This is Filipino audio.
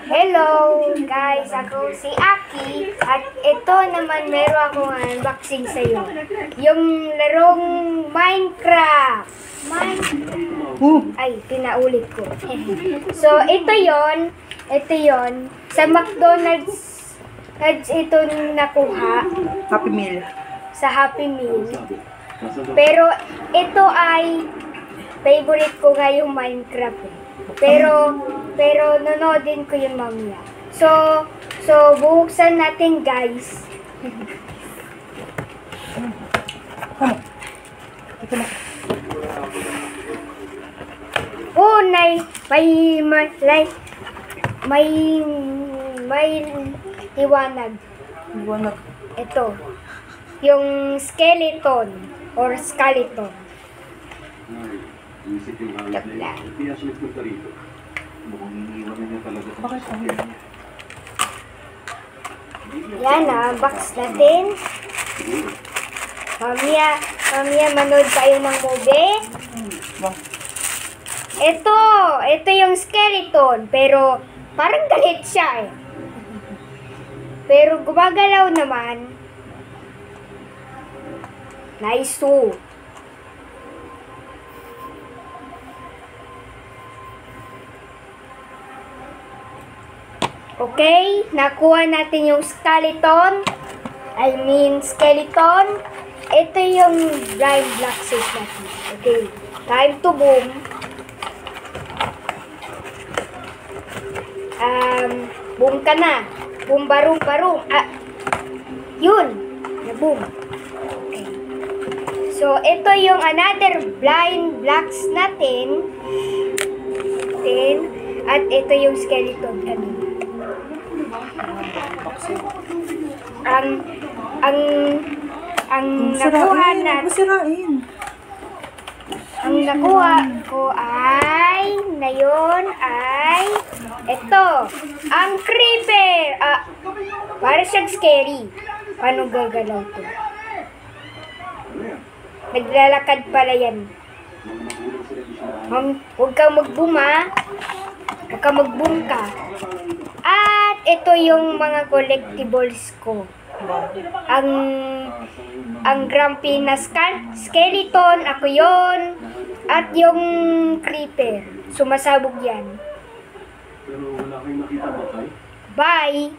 Hello guys, ako si Aki at ito naman meron akong unboxing sa iyo. Yung larong Minecraft. Ay, pinaulit ko. So, ito yon sa McDonald's ito nakuha. Happy Meal. Sa Happy Meal. Pero ito ay favorite ko nga yung Minecraft. Pero nanoodin ko yun mamaya. So bubuksan natin guys. Oh, may liwanag. Liwanag. Ito. Yung skeleton or skeleton. Tabla. Bakit ang hirap? Yan box natin. Mamaya manood tayo ng movie. Ito yung skeleton, pero parang galit siya eh. Pero gumagalaw naman. Nice too. Okay, nakuha natin yung skeleton. Ito yung blind black suit natin. Okay, time to boom. Boom ka na. Boom, barum. Yun, na-boom. Okay. So, ito yung another blind blocks natin. At ito yung skeleton kanina. Ang nakuha natin. Ang nakuha ko ay ito, ang creeper. Para siyang scary. Paano gagalaw to? Naglalakad pala yan. Huwag kang mag-boom Huwag kang mag-boom ka. At ito yung mga collectibles ko. Ang grumpy na skeleton, ako yon. At yung creeper, sumasabog yan. Pero wala kayong nakita ba, Kai? Bye!